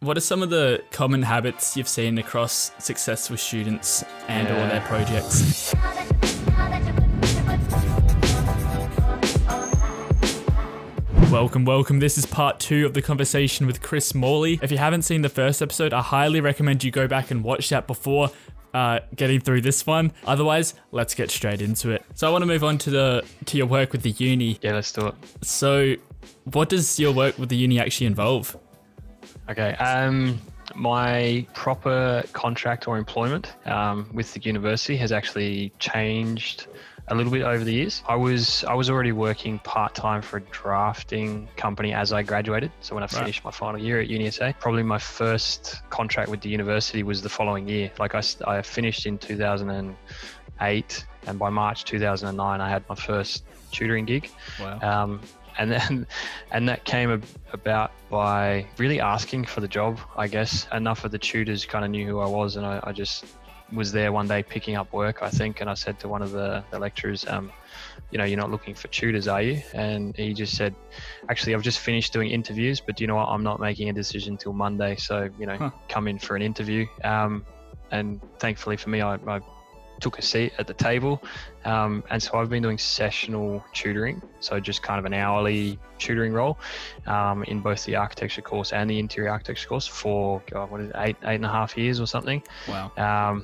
What are some of the common habits you've seen across successful students and all their projects? Welcome. This is part 2 of the conversation with Chris Morley. If you haven't seen the first episode, I highly recommend you go back and watch that before getting through this one. Otherwise, let's get straight into it. So I want to move on to your work with the uni. Yeah, let's do it. So what does your work with the uni actually involve? Okay. My proper contract or employment with the university has actually changed a little bit over the years. I was already working part-time for a drafting company as I graduated. So when I finished my final year at UniSA, probably my first contract with the university was the following year. Like I finished in 2008, and by March 2009, I had my first tutoring gig. Wow. And that came about by really asking for the job, I guess. Enough of the tutors kind of knew who I was, and I just was there one day picking up work, I think, and I said to one of the lecturers, you're not looking for tutors, are you? And he just said, actually, I've just finished doing interviews, but you know what, I'm not making a decision till Monday, so come in for an interview. And thankfully for me, I took a seat at the table, and so I've been doing sessional tutoring, so just kind of an hourly tutoring role in both the architecture course and the interior architecture course for eight and a half years or something. Wow.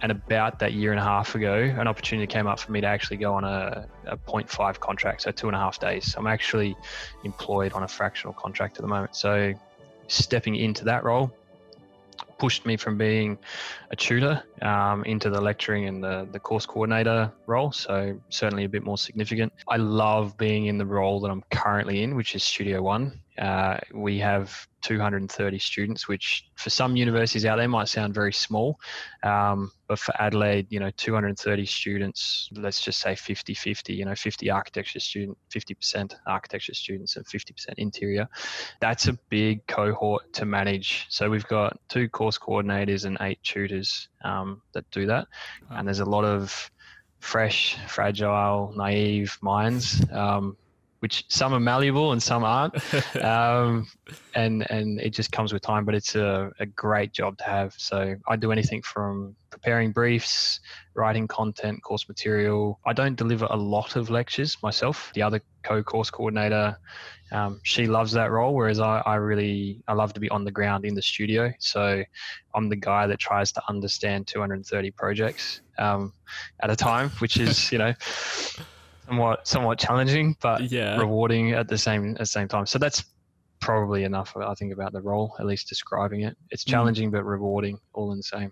And about that year and a half ago, an opportunity came up for me to actually go on a 0.5 contract, so 2.5 days. I'm actually employed on a fractional contract at the moment, so stepping into that role pushed me from being a tutor into the lecturing and the course coordinator role, so certainly a bit more significant. I love being in the role that I'm currently in, which is Studio One. We have 230 students, which for some universities out there might sound very small, but for Adelaide, 230 students, let's just say 50-50, 50 architecture student, 50% architecture students and 50% interior. That's a big cohort to manage. So we've got 2 course coordinators and 8 tutors that do that. Wow. And there's a lot of fresh, fragile, naive minds, which some are malleable and some aren't. And it just comes with time, but it's a great job to have. So I do anything from preparing briefs, writing content, course material. I don't deliver a lot of lectures myself. The other co-course coordinator, she loves that role, whereas I love to be on the ground in the studio. So I'm the guy that tries to understand 230 projects at a time, which is, somewhat challenging, but rewarding at the same time. So that's probably enough, I think, about the role, at least describing it. It's challenging but rewarding, all in the same.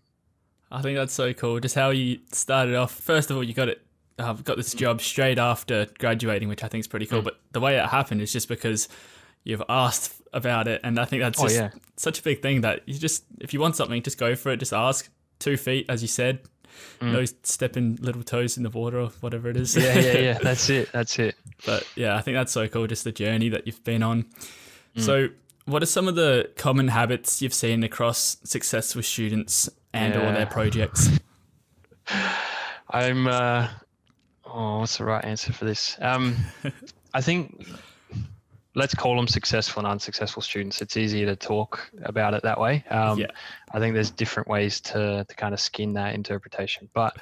I think that's so cool. Just how you started off. First of all, you got this job straight after graduating, which I think is pretty cool. But the way it happened is just because you've asked about it, and I think that's just such a big thing that if you want something, just go for it. Just ask. 2 feet, as you said. No stepping little toes in the water or whatever it is. Yeah. That's it. But yeah, I think that's so cool, just the journey that you've been on. So what are some of the common habits you've seen across successful students and all their projects? What's the right answer for this? I think let's call them successful and unsuccessful students. It's easier to talk about it that way. I think there's different ways to kind of skin that interpretation. But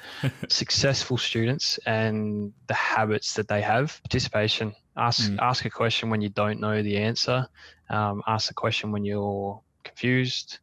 successful students and the habits that they have: participation. Ask a question when you don't know the answer. Ask a question when you're confused.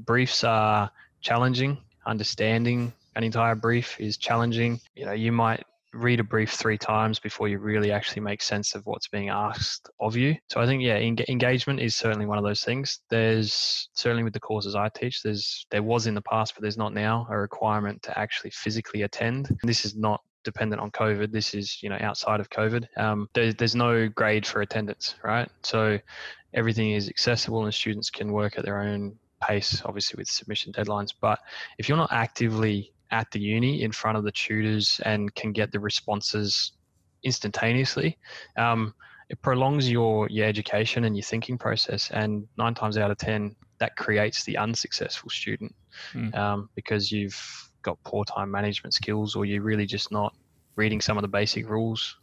Briefs are challenging. Understanding an entire brief is challenging. You might read a brief 3 times before you really actually make sense of what's being asked of you. So I think, engagement is certainly one of those things. There's certainly with the courses I teach, there was in the past, but there's not now, a requirement to actually physically attend. This is not dependent on COVID. This is, outside of COVID. There's no grade for attendance, right? So everything is accessible and students can work at their own pace, obviously with submission deadlines. But if you're not actively at the uni in front of the tutors and can get the responses instantaneously, it prolongs your education and your thinking process. And 9 times out of 10, that creates the unsuccessful student because you've got poor time management skills, or you're really just not reading some of the basic rules.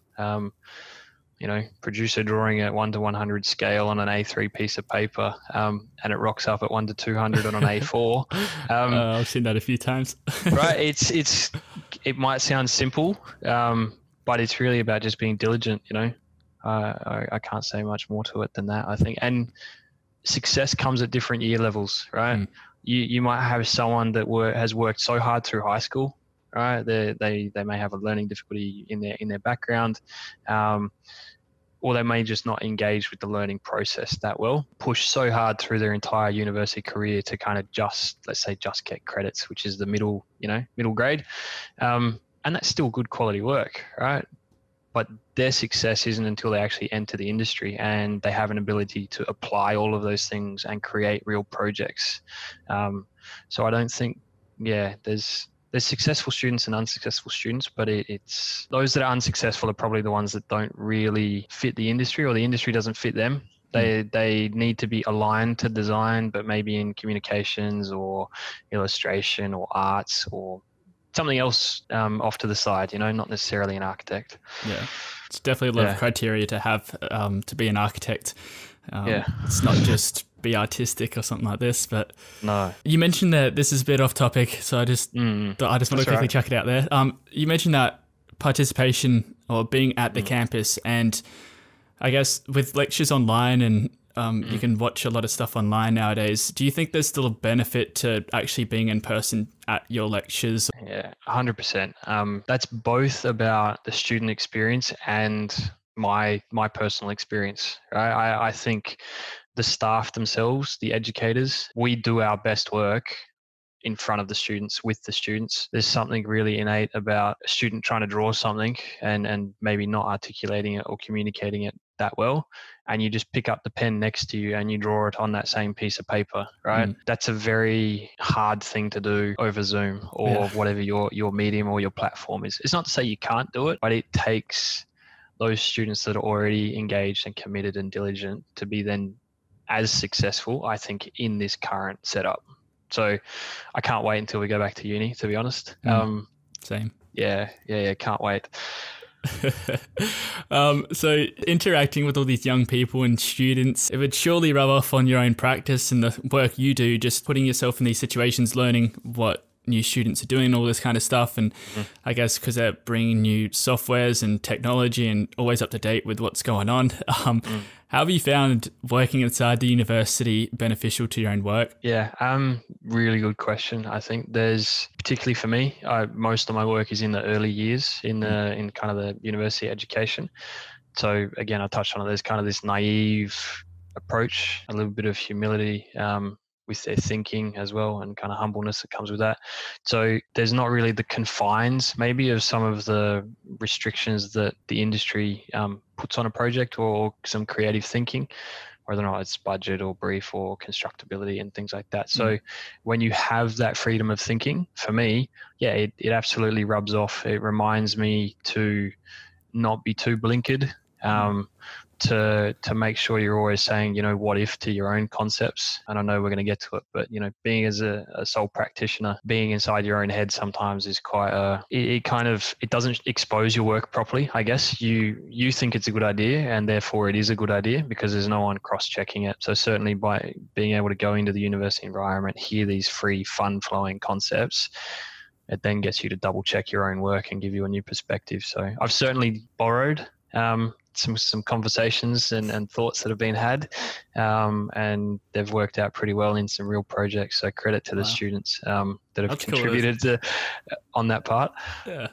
produce a drawing at 1 to 100 scale on an A3 piece of paper, and it rocks up at 1 to 200 on an A4. I've seen that a few times. Right. It might sound simple, but it's really about just being diligent. I can't say much more to it than that, I think. And success comes at different year levels, right? Mm. You might have someone that has worked so hard through high school, right? They may have a learning difficulty in their background, or they may just not engage with the learning process that well, push so hard through their entire university career to kind of just get credits, which is the middle grade. And that's still good quality work, right? But their success isn't until they actually enter the industry and they have an ability to apply all of those things and create real projects. So I don't think, there's successful students and unsuccessful students, but it's those that are unsuccessful are probably the ones that don't really fit the industry, or the industry doesn't fit them. They need to be aligned to design, but maybe in communications or illustration or arts or something else off to the side, not necessarily an architect. Yeah, it's definitely a lot of criteria to have to be an architect. It's not just be artistic or something like this, but no. You mentioned that this is a bit off topic, so I just want to quickly chuck it out there. You mentioned that participation or being at the campus, and I guess with lectures online and you can watch a lot of stuff online nowadays. Do you think there's still a benefit to actually being in person at your lectures? Yeah, 100%. That's both about the student experience and my personal experience. Right? I think the staff themselves, the educators, we do our best work in front of the students, with the students. There's something really innate about a student trying to draw something and maybe not articulating it or communicating it that well, and you just pick up the pen next to you and you draw it on that same piece of paper, right? That's a very hard thing to do over Zoom or whatever your medium or your platform is. It's not to say you can't do it, but it takes those students that are already engaged and committed and diligent to be then as successful, I think, in this current setup. So I can't wait until we go back to uni, to be honest. Same. Yeah, can't wait. So interacting with all these young people and students, it would surely rub off on your own practice and the work you do, just putting yourself in these situations, learning what new students are doing, all this kind of stuff. And I guess because they're bringing new softwares and technology and always up to date with what's going on. How have you found working inside the university beneficial to your own work? Yeah, really good question. I think there's, particularly for me, most of my work is in the early years in kind of the university education. So again, I touched on it. There's kind of this naive approach, a little bit of humility with their thinking as well, and kind of humbleness that comes with that. So there's not really the confines maybe of some of the restrictions that the industry puts on a project, or some creative thinking, whether or not it's budget or brief or constructability and things like that. So when you have that freedom of thinking, for me, it absolutely rubs off. It reminds me to not be too blinkered, to make sure you're always saying, what if to your own concepts. And I know we're going to get to it, but, being as a sole practitioner, being inside your own head sometimes is quite it doesn't expose your work properly. I guess you think it's a good idea, and therefore it is a good idea because there's no one cross-checking it. So certainly by being able to go into the university environment, hear these free, fun-flowing concepts, it then gets you to double check your own work and give you a new perspective. So I've certainly borrowed some conversations and thoughts that have been had, and they've worked out pretty well in some real projects. So credit to the students that have contributed on that part. Yeah,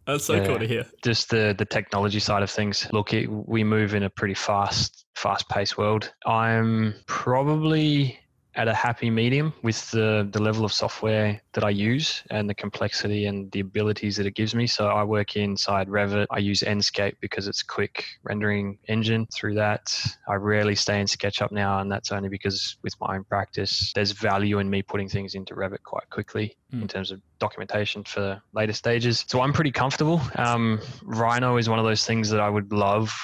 that's so cool to hear. Just the technology side of things. Look, we move in a pretty fast-paced world. I'm probably at a happy medium with the level of software that I use and the complexity and the abilities that it gives me. So I work inside Revit. I use Enscape because it's a quick rendering engine. Through that, I rarely stay in SketchUp now, and that's only because with my own practice, there's value in me putting things into Revit quite quickly in terms of documentation for later stages. So I'm pretty comfortable. Rhino is one of those things that I would love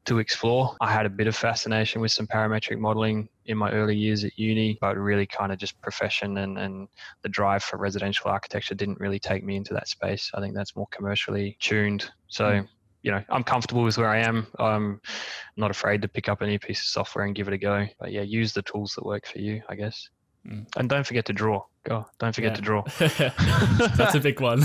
to explore. I had a bit of fascination with some parametric modeling in my early years at uni, but really kind of just profession and the drive for residential architecture didn't really take me into that space. I think that's more commercially tuned. So I'm comfortable with where I am. I'm not afraid to pick up a new piece of software and give it a go. But yeah, use the tools that work for you, I guess. And don't forget to draw. Don't forget to draw. That's a big one.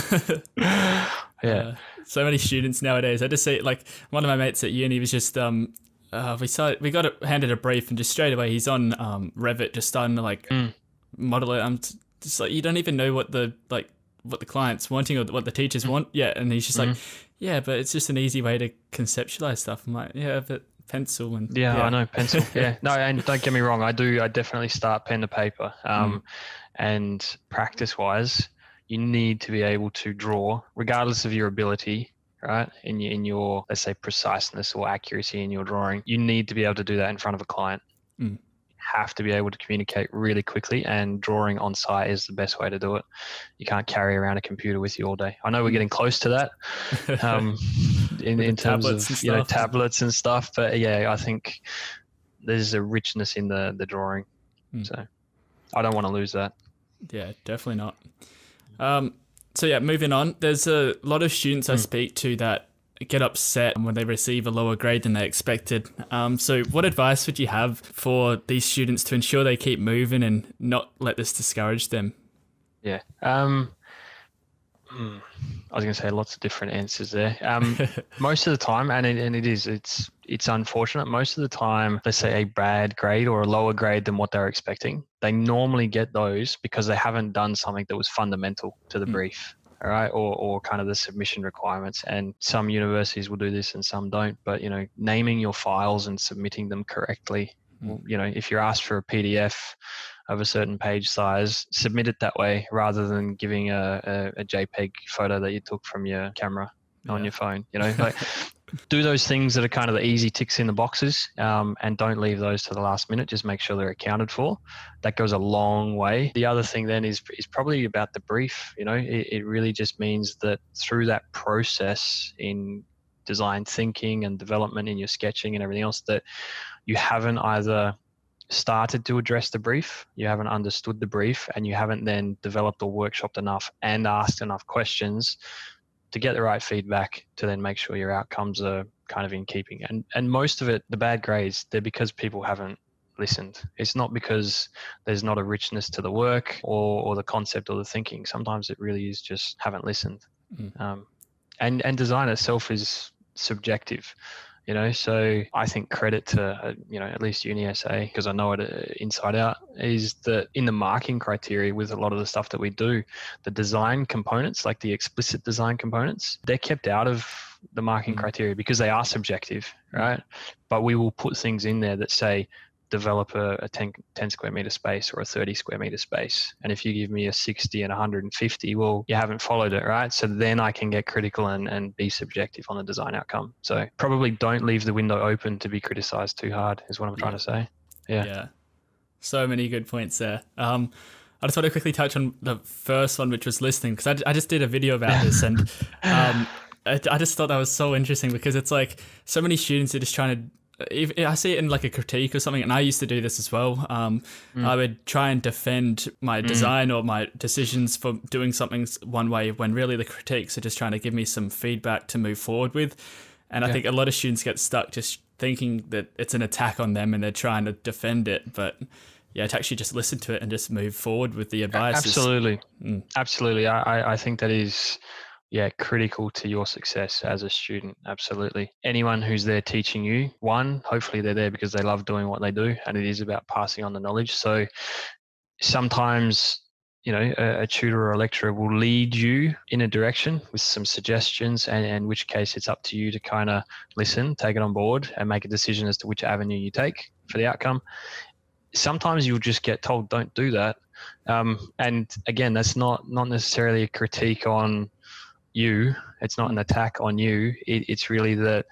Yeah. So many students nowadays. I just say, like, one of my mates at uni was just we got handed a brief, and just straight away he's on Revit, just starting to like model it. I'm just like, you don't even know what the client's wanting or what the teachers want yet, and he's just like, yeah, but it's just an easy way to conceptualize stuff. I'm like, yeah, but pencil and I know, pencil. Yeah, no, and don't get me wrong, I definitely start pen to paper. And practice wise, you need to be able to draw regardless of your ability, right? In your let's say preciseness or accuracy in your drawing. You need to be able to do that in front of a client. You have to be able to communicate really quickly, and drawing on site is the best way to do it. You can't carry around a computer with you all day. I know we're getting close to that in terms of tablets and stuff, but yeah, I think there's a richness in the drawing. So I don't want to lose that. Yeah, definitely not. So yeah, moving on, there's a lot of students I speak to that get upset when they receive a lower grade than they expected. So what advice would you have for these students to ensure they keep moving and not let this discourage them? Yeah. I was going to say lots of different answers there. Most of the time, it's unfortunate. Most of the time, let's say a bad grade or a lower grade than what they're expecting, they normally get those because they haven't done something that was fundamental to the brief. All right, or kind of the submission requirements. And some universities will do this and some don't, but naming your files and submitting them correctly. If you're asked for a PDF of a certain page size, submit it that way rather than giving a JPEG photo that you took from your camera on your phone. Like, do those things that are kind of the easy ticks in the boxes, and don't leave those to the last minute. Just make sure they're accounted for. That goes a long way. The other thing then is probably about the brief. It really just means that through that process in design thinking and development in your sketching and everything else, that you haven't either started to address the brief, you haven't understood the brief, and you haven't then developed or workshopped enough and asked enough questions to get the right feedback to then make sure your outcomes are kind of in keeping. And most of it, the bad grades, they're because people haven't listened. It's not because there's not a richness to the work or the concept or the thinking. Sometimes it really is just haven't listened. And design itself is subjective. So I think credit to, at least UniSA, because I know it inside out, is that in the marking criteria with a lot of the stuff that we do, the design components, like the explicit design components, they're kept out of the marking criteria because they are subjective, right? But we will put things in there that say, develop a 10 square meter space or a 30 square meter space. And if you give me a 60 and 150, well, you haven't followed it, right? So then I can get critical and be subjective on the design outcome. So probably don't leave the window open to be criticized too hard is what I'm trying to say. Yeah. So many good points there. I just want to quickly touch on the first one, which was listening, because I just did a video about this, and I just thought that was so interesting because it's like so many students are just trying to, I see it in like a critique or something, and I used to do this as well. I would try and defend my design or my decisions for doing something one way when really the critiques are just trying to give me some feedback to move forward with. And I think a lot of students get stuck just thinking that it's an attack on them and they're trying to defend it. But yeah, to actually just listen to it and just move forward with the advice. Absolutely. Absolutely. I think that is critical to your success as a student. Absolutely. Anyone who's there teaching you, hopefully they're there because they love doing what they do, and it is about passing on the knowledge. So sometimes, a tutor or a lecturer will lead you in a direction with some suggestions, and in which case it's up to you to kind of listen, take it on board, and make a decision as to which avenue you take for the outcome. Sometimes you'll just get told, don't do that. And again, that's not necessarily a critique on you. It's not an attack on you. It's really that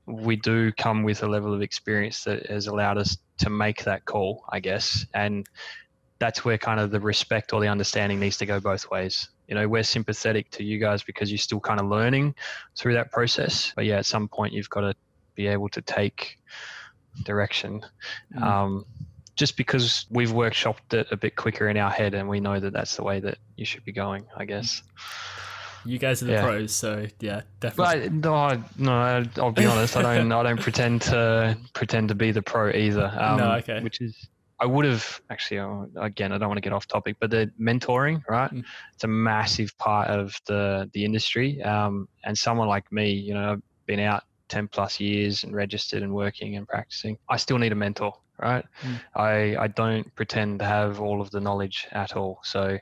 we do come with a level of experience that has allowed us to make that call, I guess. And that's where kind of the respect or the understanding needs to go both ways. We're sympathetic to you guys because you're still kind of learning through that process. But yeah, at some point you've got to be able to take direction. Just because we've workshopped it a bit quicker in our head and we know that that's the way that you should be going, I guess. You guys are the pros, so yeah, definitely. But no, I'll be honest. I don't pretend to be the pro either. No, okay. Which is, I would have actually. Again, I don't want to get off topic, but the mentoring, right? It's a massive part of the industry. And someone like me, you know, I've been out 10 plus years and registered and working and practicing. I still need a mentor, right? I don't pretend to have all of the knowledge at all. So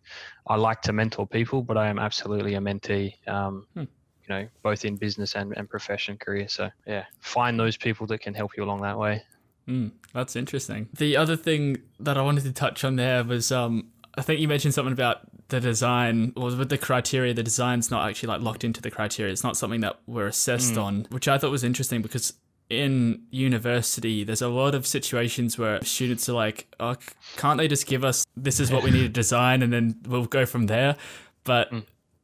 I like to mentor people, but I am absolutely a mentee, you know, both in business and profession career. So yeah, find those people that can help you along that way. That's interesting. The other thing that I wanted to touch on there was, I think you mentioned something about the design, or with the criteria, the design's not actually like locked into the criteria. It's not something that we're assessed on, which I thought was interesting because in university, there's a lot of situations where students are like, oh, can't they just give us, this is what we need to design and then we'll go from there. But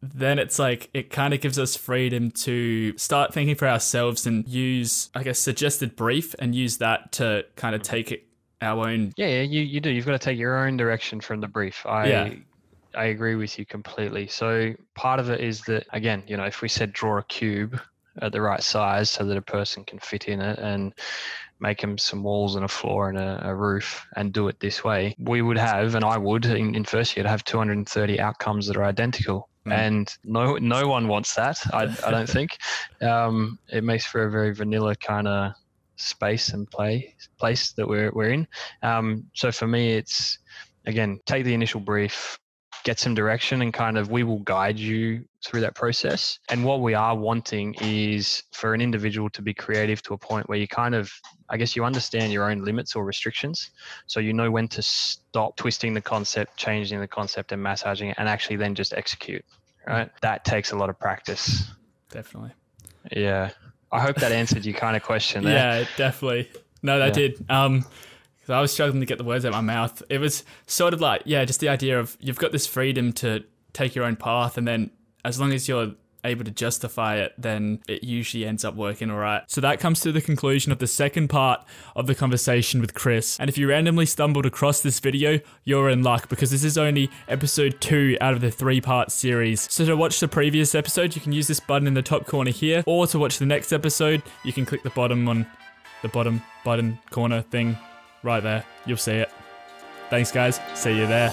then it's like, it kind of gives us freedom to start thinking for ourselves and use, I guess, suggested brief and use that to kind of take it our own. Yeah, you do. You've got to take your own direction from the brief. I agree with you completely. So part of it is that, again, you know, if we said draw a cube at the right size so that a person can fit in it and make them some walls and a floor and a roof and do it this way, we would have, and I would in first year, to have 230 outcomes that are identical. And no one wants that, I don't think. It makes for a very vanilla kind of space and place that we're in. So for me, it's, again, take the initial brief, get some direction, and kind of we will guide you through that process. And what we are wanting is for an individual to be creative to a point where you kind of, I guess, you understand your own limits or restrictions. So you know when to stop twisting the concept, changing the concept and massaging it, and actually then just execute, right? That takes a lot of practice. Definitely. Yeah. I hope that answered your kind of question there. Yeah, definitely. No, that did. Because I was struggling to get the words out of my mouth. It was sort of like, just the idea of you've got this freedom to take your own path, and then as long as you're able to justify it, then it usually ends up working all right. So that comes to the conclusion of the second part of the conversation with Chris. And if you randomly stumbled across this video, you're in luck, because this is only episode 2 out of the 3-part series. So to watch the previous episode, you can use this button in the top corner here, or to watch the next episode, you can click the bottom button corner thing right there. You'll see it. Thanks guys, see you there.